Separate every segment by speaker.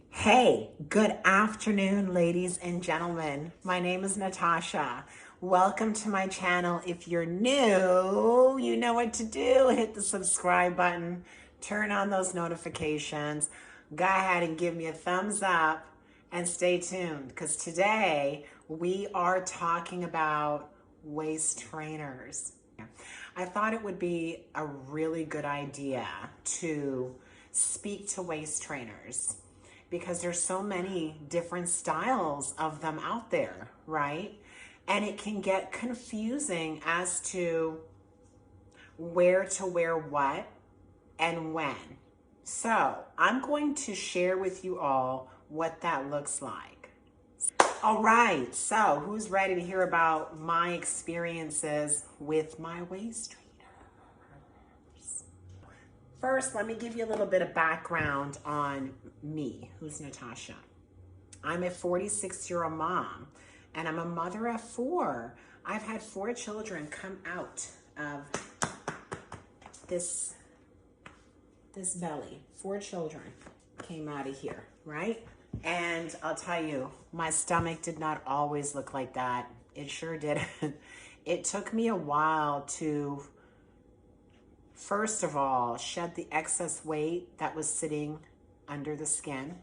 Speaker 1: Hey, good afternoon, ladies and gentlemen. My name is Natasha. Welcome to my channel. If you're new, you know what to do. Hit the subscribe button, turn on those notifications, go ahead and give me a thumbs up, and stay tuned because today we are talking about waist trainers. I thought it would be a really good idea to speak to waist trainers because there's so many different styles of them out there, right? And it can get confusing as to where to wear what and when. So I'm going to share with you all what that looks like. All right, so who's ready to hear about my experiences with my waist trainer? First, let me give you a little bit of background on me, who's Natasha. I'm a 46-year-old mom, and I'm a mother of 4. I've had 4 children come out of this belly. 4 children came out of here, right? And I'll tell you, my stomach did not always look like that. It sure didn't. It took me a while to, first of all, shed the excess weight that was sitting under the skin,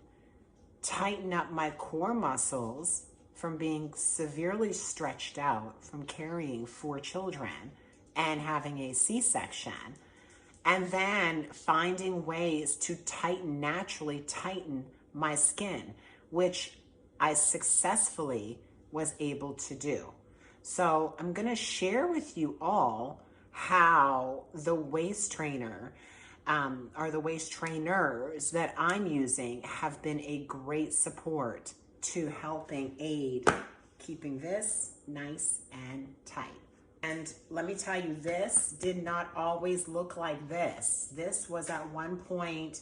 Speaker 1: tighten up my core muscles from being severely stretched out from carrying 4 children and having a C-section, and then finding ways to naturally tighten my skin, which I successfully was able to do. So I'm going to share with you all how the waist trainer or the waist trainers that I'm using have been a great support to helping aid keeping this nice and tight. And let me tell you, this did not always look like this. This was at one point,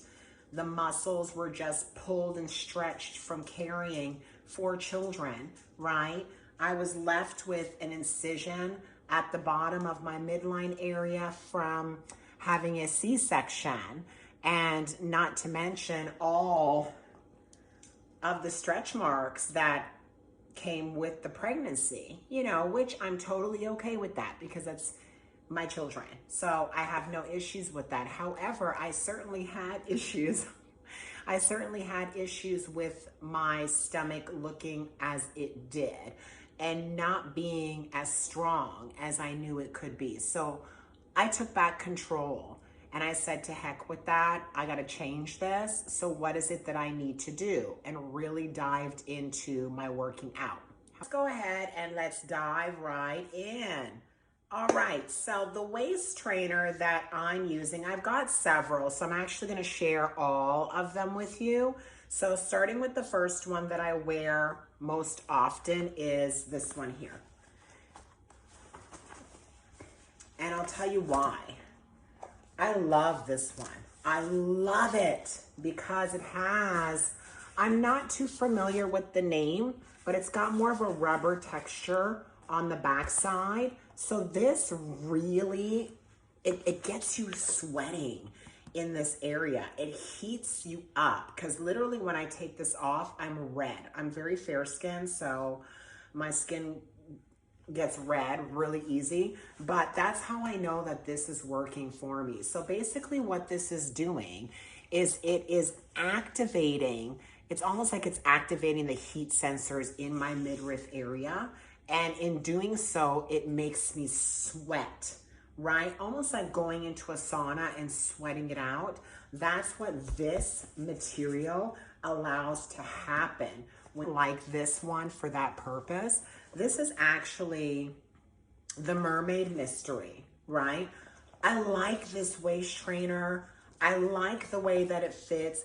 Speaker 1: the muscles were just pulled and stretched from carrying 4 children, right? I was left with an incision at the bottom of my midline area from having a C-section, and not to mention all of the stretch marks that came with the pregnancy, which I'm totally okay with that because that's my children. So I have no issues with that. However, I certainly had issues. I certainly had issues with my stomach looking as it did and not being as strong as I knew it could be. So I took back control and I said, to heck with that. I got to change this. So what is it that I need to do? And really dived into my working out. Let's go ahead and let's dive right in. All right, so the waist trainer that I'm using, I've got several, so I'm actually going to share all of them with you. So starting with the first one that I wear most often is this one here. And I'll tell you why. I love this one. I love it because it has, I'm not too familiar with the name, but it's got more of a rubber texture on the backside. So this really, it gets you sweating in this area. It heats you up because literally when I take this off, I'm red. I'm very fair skinned, so my skin gets red really easy, but that's how I know that this is working for me. So basically what this is doing is it is activating, it's almost like it's activating the heat sensors in my midriff area. And in doing so, it makes me sweat, right? Almost like going into a sauna and sweating it out. That's what this material allows to happen. Like this one for that purpose. This is actually the Mermaid Mystery, right? I like this waist trainer. I like the way that it fits.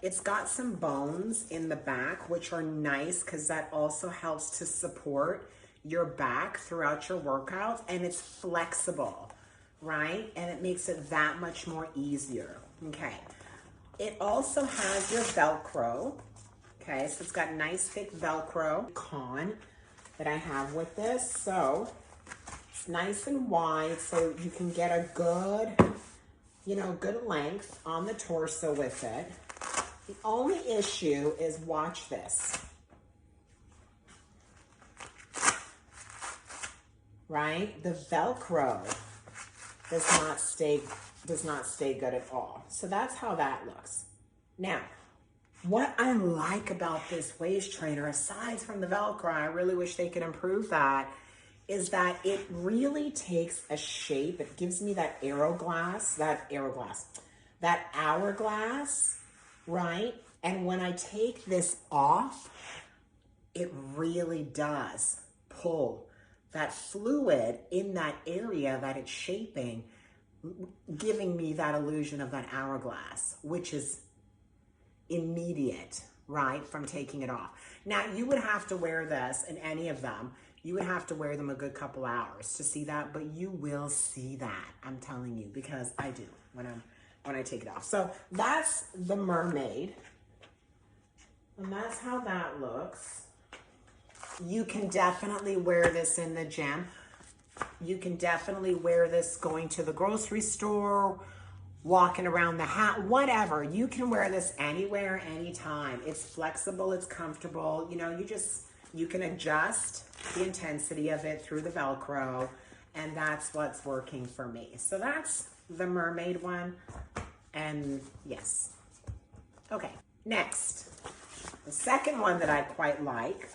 Speaker 1: It's got some bones in the back, which are nice because that also helps to support your back throughout your workouts, and it's flexible, right? And it makes it that much more easier, okay? It also has your Velcro, okay? So it's got nice thick Velcro con that I have with this. So it's nice and wide so you can get a good, good length on the torso with it. The only issue is, watch this. Right? The Velcro does not stay good at all. So that's how that looks. Now, what I like about this waist trainer, aside from the Velcro, I really wish they could improve that, is that it really takes a shape. It gives me that hourglass, right? And when I take this off, it really does pull that fluid in that area that it's shaping, giving me that illusion of that hourglass, which is immediate, right, from taking it off. Now, you would have to wear this in any of them. You would have to wear them a good couple hours to see that, but you will see that, I'm telling you, because I do when I take it off. So that's the mermaid, and that's how that looks. You can definitely wear this in the gym. You can definitely wear this going to the grocery store, walking around the house, whatever. You can wear this anywhere, anytime. It's flexible, it's comfortable. You know, you can adjust the intensity of it through the Velcro, and that's what's working for me. So that's the mermaid one, and yes. Okay, next. The second one that I quite like,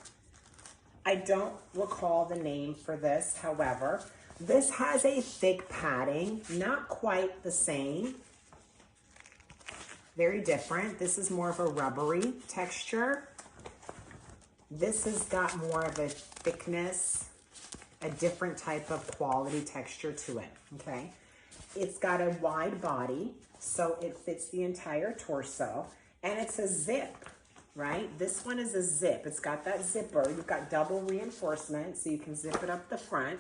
Speaker 1: I don't recall the name for this, however, this has a thick padding, not quite the same, very different. This is more of a rubbery texture. This has got more of a thickness, a different type of quality texture to it, okay? It's got a wide body, so it fits the entire torso, and it's a zip, right? This one is a zip. It's got that zipper. You've got double reinforcement, so you can zip it up the front.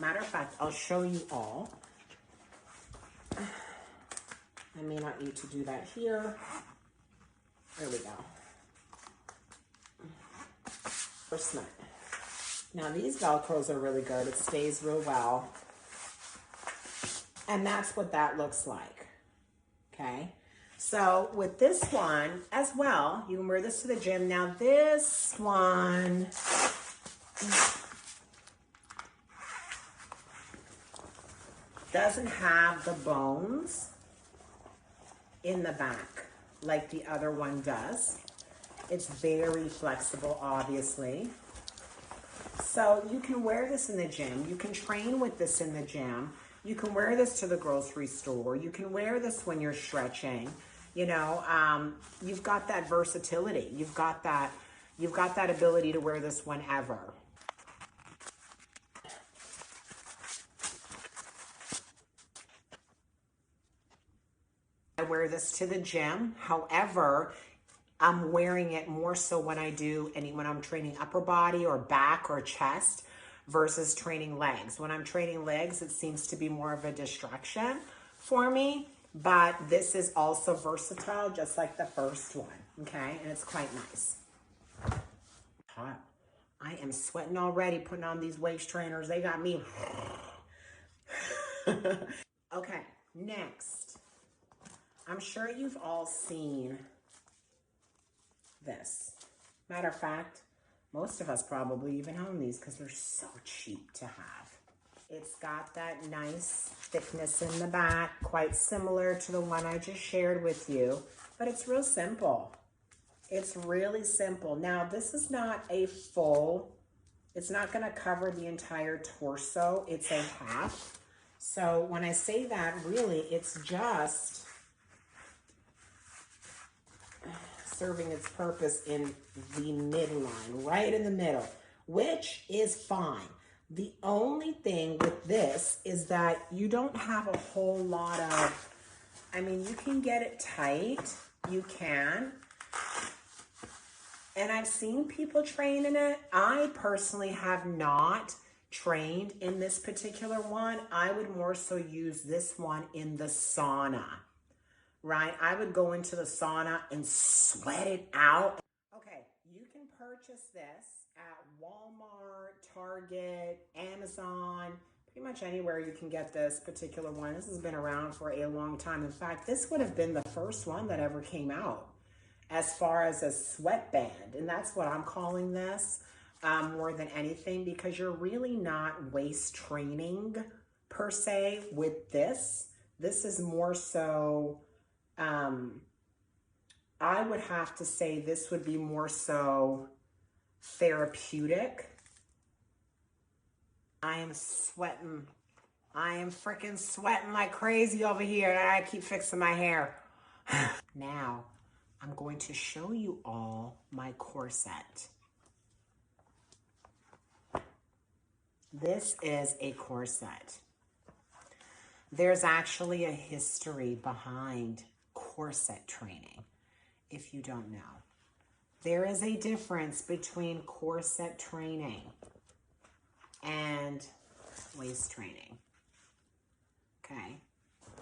Speaker 1: Matter of fact, I'll show you all. I may not need to do that here. There we go. Reinforcement. Now these Velcros are really good. It stays real well. And that's what that looks like, okay? So with this one as well, you can wear this to the gym. Now this one, doesn't have the bones in the back like the other one does. It's very flexible, obviously. So you can wear this in the gym. You can train with this in the gym. You can wear this to the grocery store. You can wear this when you're stretching. You know, you've got that versatility. You've got that ability to wear this whenever. I wear this to the gym. However, I'm wearing it more so when I'm training upper body or back or chest versus training legs. When I'm training legs, it seems to be more of a distraction for me, but this is also versatile, just like the first one, okay? And it's quite nice. Hot. I am sweating already putting on these waist trainers. They got me. Okay, next. I'm sure you've all seen this. Matter of fact, most of us probably even own these because they're so cheap to have. It's got that nice thickness in the back, quite similar to the one I just shared with you, but it's real simple. It's really simple. Now, this is not a full, it's not gonna cover the entire torso. It's a half. So when I say that, really, it's just serving its purpose in the midline, right in the middle, which is fine. The only thing with this is that you don't have a whole lot of, I mean, you can get it tight, you can. And I've seen people train in it. I personally have not trained in this particular one. I would more so use this one in the sauna. Right? I would go into the sauna and sweat it out. Okay, you can purchase this at Walmart, Target, Amazon, pretty much anywhere you can get this particular one. This has been around for a long time. In fact, this would have been the first one that ever came out. as far as a sweatband. And that's what I'm calling this more than anything, because you're really not waist training per se with this. This is more so, I would have to say this would be more so therapeutic. I am sweating. I am freaking sweating like crazy over here, and I keep fixing my hair. Now, I'm going to show you all my corset. This is a corset. There's actually a history behind corset training, if you don't know. There is a difference between corset training and waist training. Okay?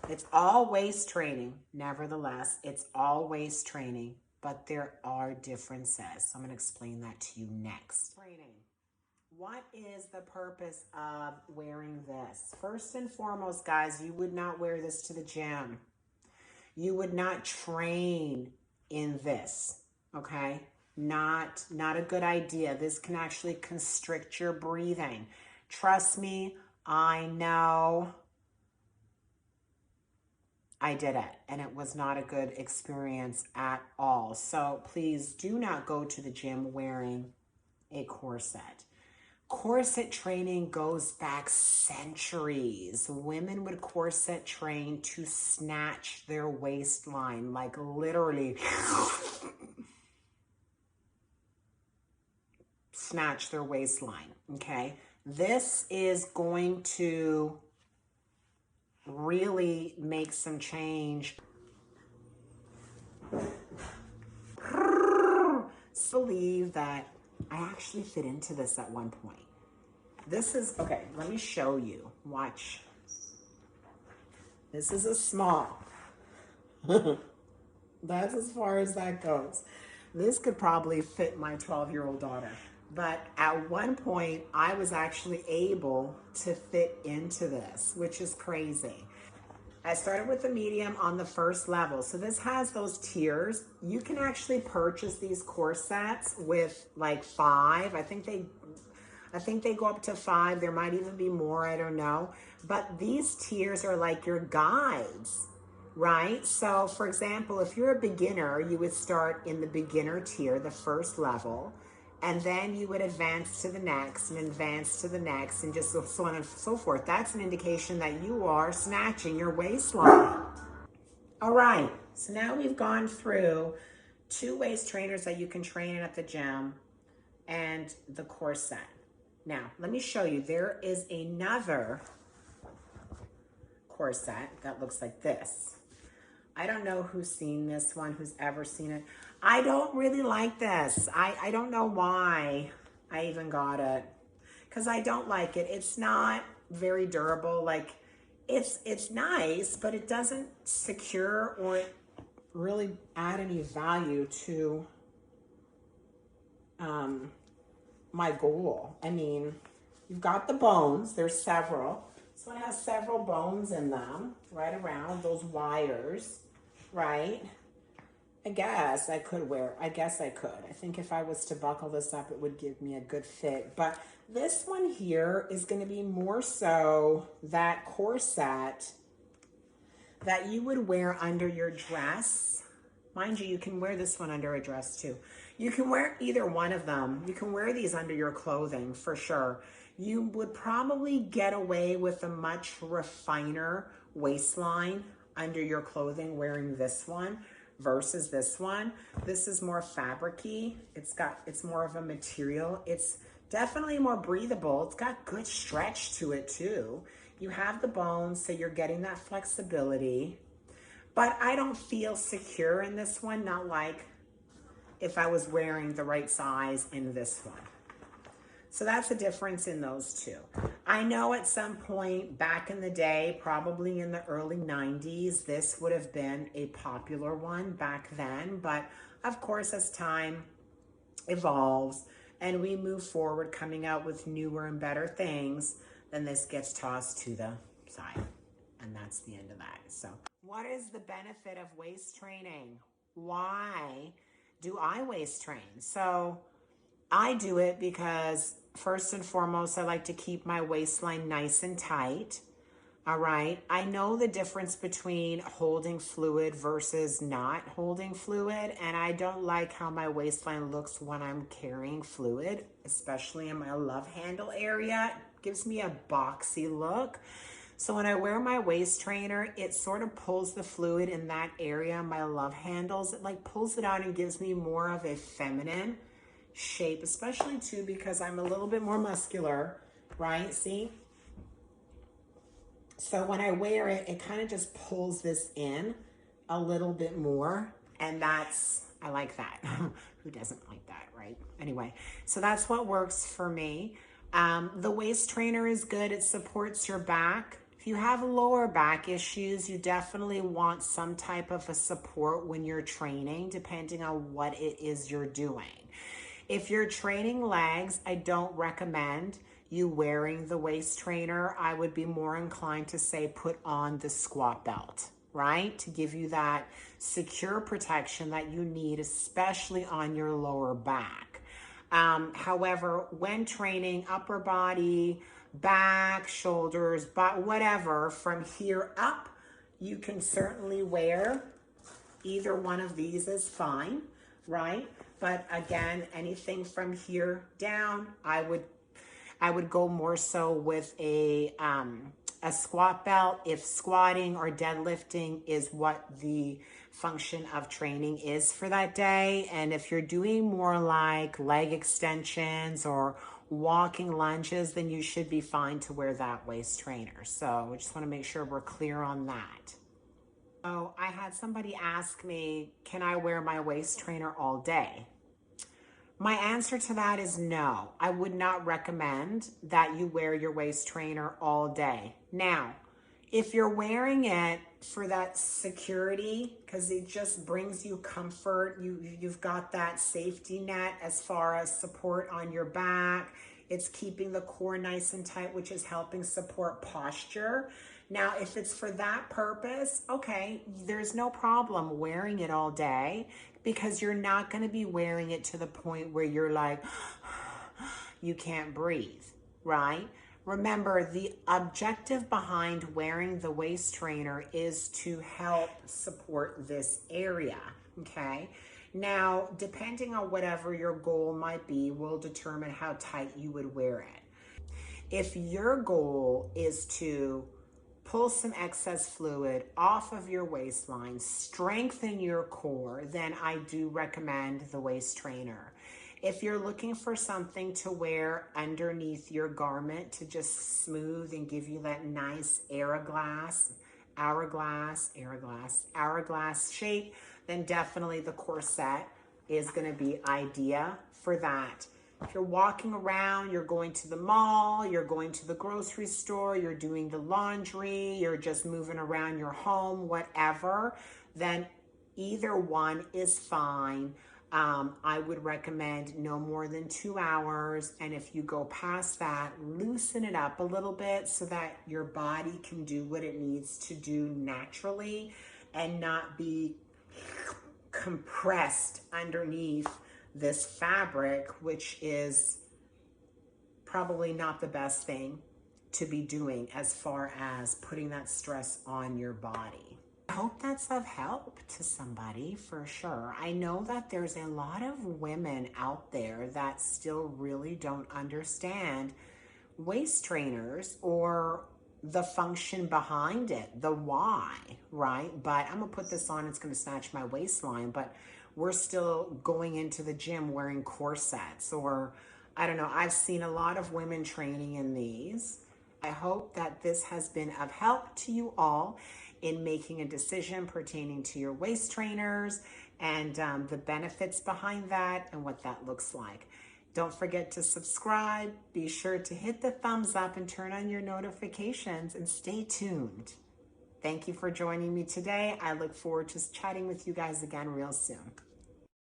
Speaker 1: It's all waist training, nevertheless. It's all waist training, but there are differences. So I'm going to explain that to you next. Training. What is the purpose of wearing this? First and foremost, guys, you would not wear this to the gym. You would not train in this, okay? Not a good idea. This can actually constrict your breathing. Trust me, I know. I did it, and it was not a good experience at all. So please do not go to the gym wearing a corset. Corset training goes back centuries. Women would corset train to snatch their waistline, like literally snatch their waistline, okay? This is going to really make some change. Believe that I actually fit into this at one point. This is, okay, let me show you. Watch. This is a small. That's as far as that goes. This could probably fit my 12-year-old daughter. But at one point, I was actually able to fit into this, which is crazy. I started with the medium on the first level. So this has those tiers. You can actually purchase these corsets with like 5. I think they go up to 5. There might even be more, I don't know. But these tiers are like your guides, right? So for example, if you're a beginner, you would start in the beginner tier, the first level. And then you would advance to the next and advance to the next and just so on and so forth. That's an indication that you are snatching your waistline. All right, so now we've gone through 2 waist trainers that you can train in at the gym and the corset. Now, let me show you. There is another corset that looks like this. I don't know who's seen this one, who's ever seen it. I don't really like this. I don't know why I even got it, because I don't like it. It's not very durable. Like, it's nice, but it doesn't secure or really add any value to my goal. I mean, you've got the bones. There's several. This one has several bones in them, right around those wires, right? I guess I could wear, I guess I could. I think if I was to buckle this up, it would give me a good fit. But this one here is going to be more so that corset that you would wear under your dress. Mind you, you can wear this one under a dress too. You can wear either one of them. You can wear these under your clothing for sure. You would probably get away with a much refiner waistline under your clothing wearing this one versus this one. This is more fabric-y. It's more of a material. It's definitely more breathable. It's got good stretch to it too. You have the bones, so you're getting that flexibility. But I don't feel secure in this one, not like if I was wearing the right size in this one. So that's the difference in those two. I know at some point back in the day, probably in the early 90s, this would have been a popular one back then. But of course, as time evolves and we move forward, coming out with newer and better things, then this gets tossed to the side. And that's the end of that. So what is the benefit of waist training? Why do I waist train? So I do it because first and foremost, I like to keep my waistline nice and tight. All right. I know the difference between holding fluid versus not holding fluid, and I don't like how my waistline looks when I'm carrying fluid, especially in my love handle area. It gives me a boxy look. So when I wear my waist trainer, it sort of pulls the fluid in that area, my love handles. It like pulls it out and gives me more of a feminine shape, especially too because I'm a little bit more muscular, right? See? So when I wear it, it kind of just pulls this in a little bit more. And I like that. Who doesn't like that, right? Anyway, so that's what works for me. The waist trainer is good. It supports your back. If you have lower back issues, you definitely want some type of a support when you're training, depending on what it is you're doing. If you're training legs, I don't recommend you wearing the waist trainer. I would be more inclined to say put on the squat belt, right? To give you that secure protection that you need, especially on your lower back. However, when training upper body, back, shoulders, but whatever, from here up, you can certainly wear either one of these is fine, right? But again, anything from here down, I would go more so with a squat belt if squatting or deadlifting is what the function of training is for that day. And if you're doing more like leg extensions or walking lunges, then you should be fine to wear that waist trainer. So I just want to make sure we're clear on that. So I had somebody ask me, can I wear my waist trainer all day? My answer to that is no. I would not recommend that you wear your waist trainer all day. Now, if you're wearing it for that security, because it just brings you comfort, you've got that safety net as far as support on your back, it's keeping the core nice and tight, which is helping support posture. Now, if it's for that purpose, okay, there's no problem wearing it all day because you're not going to be wearing it to the point where you're like, you can't breathe, right? Remember, the objective behind wearing the waist trainer is to help support this area, okay? Now, depending on whatever your goal might be, will determine how tight you would wear it. If your goal is to pull some excess fluid off of your waistline, strengthen your core, then I do recommend the waist trainer. If you're looking for something to wear underneath your garment to just smooth and give you that nice hourglass shape, then definitely the corset is going to be ideal for that. If you're walking around, you're going to the mall, you're going to the grocery store, you're doing the laundry, you're just moving around your home, whatever, then either one is fine. I would recommend no more than 2 hours. And if you go past that, loosen it up a little bit so that your body can do what it needs to do naturally and not be compressed underneath this fabric, which is probably not the best thing to be doing as far as putting that stress on your body. I hope that's of help to somebody for sure. I know that there's a lot of women out there that still really don't understand waist trainers or the function behind it, the why, right? But I'm gonna put this on, it's gonna snatch my waistline, but we're still going into the gym wearing corsets, or I don't know, I've seen a lot of women training in these. I hope that this has been of help to you all in making a decision pertaining to your waist trainers and the benefits behind that and what that looks like. Don't forget to subscribe. Be sure to hit the thumbs up and turn on your notifications and stay tuned. Thank you for joining me today. I look forward to chatting with you guys again real soon.